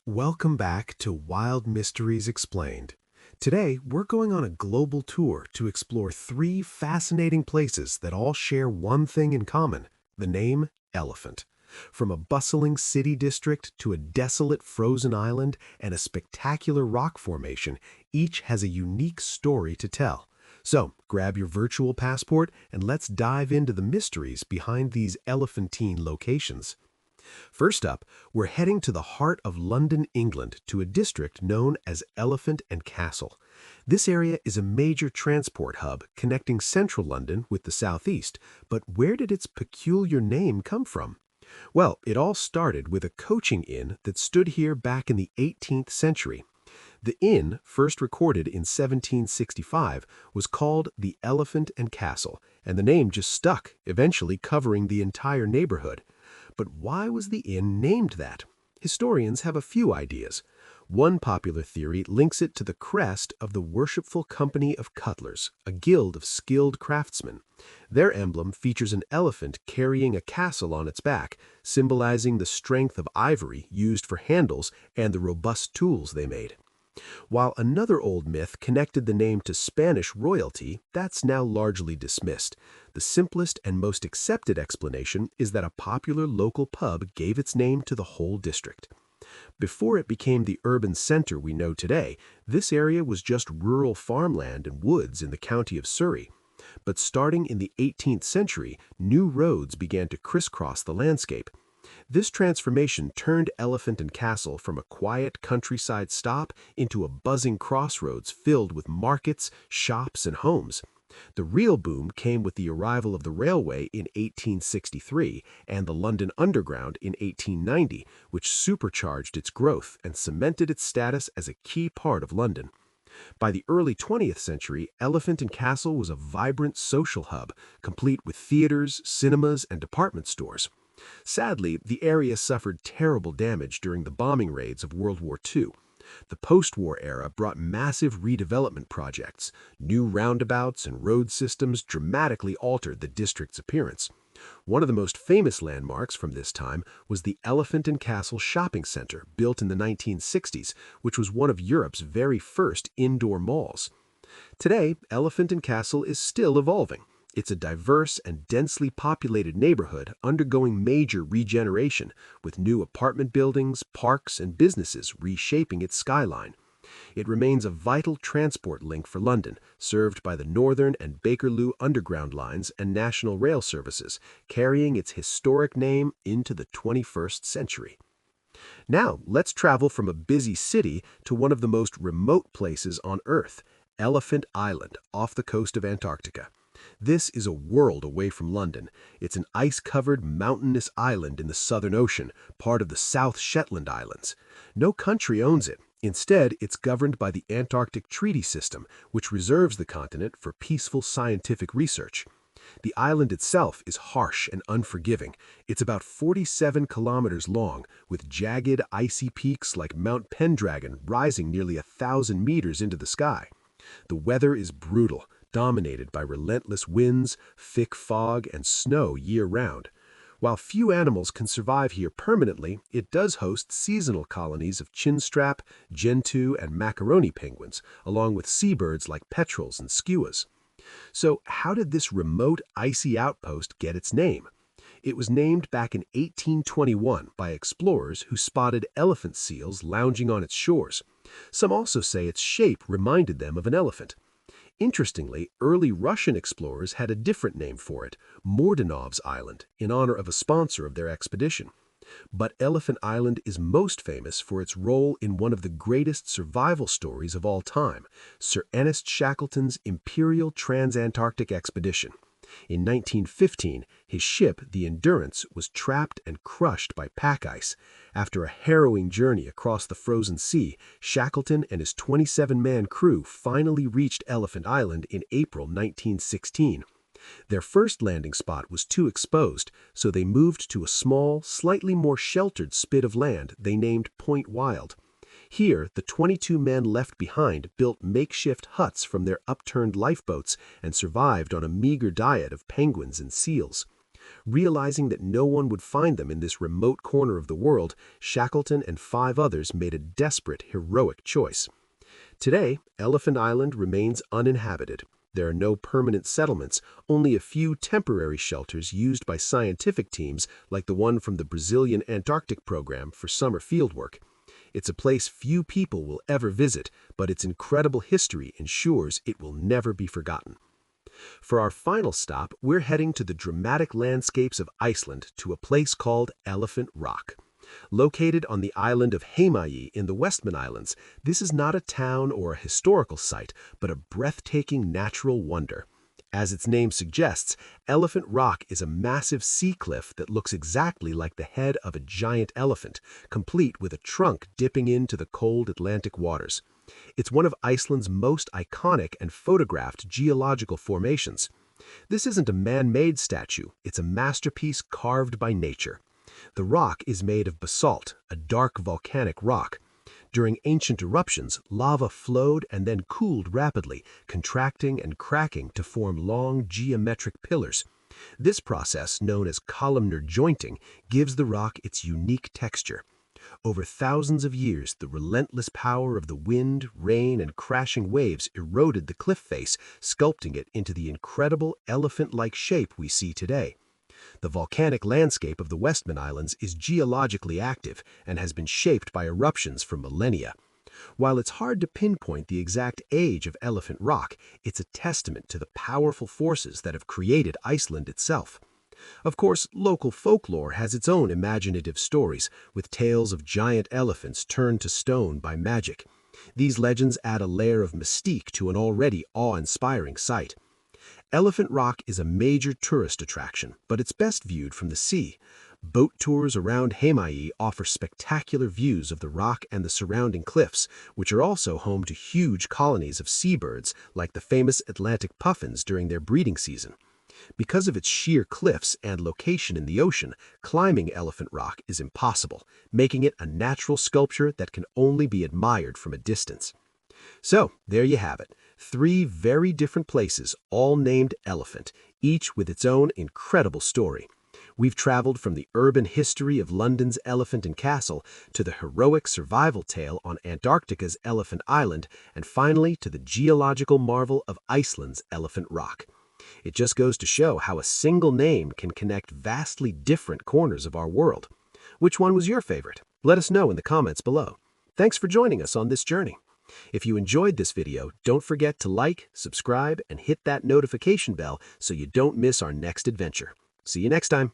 Welcome back to Wild Mysteries Explained. Today, we're going on a global tour to explore three fascinating places that all share one thing in common: the name elephant. From a bustling city district to a desolate frozen island and a spectacular rock formation, each has a unique story to tell. So, grab your virtual passport and let's dive into the mysteries behind these elephantine locations. First up, we're heading to the heart of London, England, to a district known as Elephant and Castle. This area is a major transport hub connecting central London with the southeast, but where did its peculiar name come from? Well, it all started with a coaching inn that stood here back in the 18th century. The inn, first recorded in 1765, was called the Elephant and Castle, and the name just stuck, eventually covering the entire neighborhood. But why was the inn named that? Historians have a few ideas. One popular theory links it to the crest of the Worshipful Company of Cutlers, a guild of skilled craftsmen. Their emblem features an elephant carrying a castle on its back, symbolizing the strength of ivory used for handles and the robust tools they made. While another old myth connected the name to Spanish royalty, that's now largely dismissed. The simplest and most accepted explanation is that a popular local pub gave its name to the whole district. Before it became the urban center we know today, this area was just rural farmland and woods in the county of Surrey. But starting in the 18th century, new roads began to crisscross the landscape. This transformation turned Elephant and Castle from a quiet countryside stop into a buzzing crossroads filled with markets, shops, and homes. The real boom came with the arrival of the railway in 1863 and the London Underground in 1890, which supercharged its growth and cemented its status as a key part of London. By the early 20th century, Elephant and Castle was a vibrant social hub, complete with theaters, cinemas, and department stores. Sadly, the area suffered terrible damage during the bombing raids of World War II. The post-war era brought massive redevelopment projects. New roundabouts and road systems dramatically altered the district's appearance. One of the most famous landmarks from this time was the Elephant and Castle Shopping Center, built in the 1960s, which was one of Europe's very first indoor malls. Today, Elephant and Castle is still evolving. It's a diverse and densely populated neighborhood undergoing major regeneration, with new apartment buildings, parks, and businesses reshaping its skyline. It remains a vital transport link for London, served by the Northern and Bakerloo Underground lines and National Rail services, carrying its historic name into the 21st century. Now, let's travel from a busy city to one of the most remote places on Earth, Elephant Island, off the coast of Antarctica. This is a world away from London. It's an ice-covered mountainous island in the Southern Ocean, part of the South Shetland Islands. No country owns it. Instead, it's governed by the Antarctic Treaty System, which reserves the continent for peaceful scientific research. The island itself is harsh and unforgiving. It's about 47 kilometers long, with jagged, icy peaks like Mount Pendragon rising nearly 1,000 meters into the sky. The weather is brutal, dominated by relentless winds, thick fog, and snow year-round. While few animals can survive here permanently, it does host seasonal colonies of chinstrap, gentoo, and macaroni penguins, along with seabirds like petrels and skuas. So how did this remote, icy outpost get its name? It was named back in 1821 by explorers who spotted elephant seals lounging on its shores. Some also say its shape reminded them of an elephant. Interestingly, early Russian explorers had a different name for it, Mordanov's Island, in honor of a sponsor of their expedition. But Elephant Island is most famous for its role in one of the greatest survival stories of all time, Sir Ernest Shackleton's Imperial Transantarctic Expedition. In 1915, his ship, the Endurance, was trapped and crushed by pack ice. After a harrowing journey across the frozen sea, Shackleton and his 27-man crew finally reached Elephant Island in April 1916. Their first landing spot was too exposed, so they moved to a small, slightly more sheltered spit of land they named Point Wild. Here, the 22 men left behind built makeshift huts from their upturned lifeboats and survived on a meager diet of penguins and seals. Realizing that no one would find them in this remote corner of the world, Shackleton and 5 others made a desperate, heroic choice. Today, Elephant Island remains uninhabited. There are no permanent settlements, only a few temporary shelters used by scientific teams like the one from the Brazilian Antarctic program for summer fieldwork. It's a place few people will ever visit, but its incredible history ensures it will never be forgotten. For our final stop, we're heading to the dramatic landscapes of Iceland to a place called Elephant Rock. Located on the island of Heimaey in the Westman Islands, this is not a town or a historical site, but a breathtaking natural wonder. As its name suggests, Elephant Rock is a massive sea cliff that looks exactly like the head of a giant elephant, complete with a trunk dipping into the cold Atlantic waters. It's one of Iceland's most iconic and photographed geological formations. This isn't a man-made statue, it's a masterpiece carved by nature. The rock is made of basalt, a dark volcanic rock. During ancient eruptions, lava flowed and then cooled rapidly, contracting and cracking to form long geometric pillars. This process, known as columnar jointing, gives the rock its unique texture. Over thousands of years, the relentless power of the wind, rain, and crashing waves eroded the cliff face, sculpting it into the incredible elephant-like shape we see today. The volcanic landscape of the Westman Islands is geologically active and has been shaped by eruptions for millennia. While it's hard to pinpoint the exact age of Elephant Rock, it's a testament to the powerful forces that have created Iceland itself. Of course, local folklore has its own imaginative stories, with tales of giant elephants turned to stone by magic. These legends add a layer of mystique to an already awe-inspiring sight. Elephant Rock is a major tourist attraction, but it's best viewed from the sea. Boat tours around Heimaey offer spectacular views of the rock and the surrounding cliffs, which are also home to huge colonies of seabirds like the famous Atlantic puffins during their breeding season. Because of its sheer cliffs and location in the ocean, climbing Elephant Rock is impossible, making it a natural sculpture that can only be admired from a distance. So, there you have it. 3 very different places, all named Elephant, each with its own incredible story. We've traveled from the urban history of London's Elephant and Castle to the heroic survival tale on Antarctica's Elephant Island, and finally to the geological marvel of Iceland's Elephant Rock. It just goes to show how a single name can connect vastly different corners of our world. Which one was your favorite? Let us know in the comments below. Thanks for joining us on this journey. If you enjoyed this video, don't forget to like, subscribe, and hit that notification bell so you don't miss our next adventure. See you next time.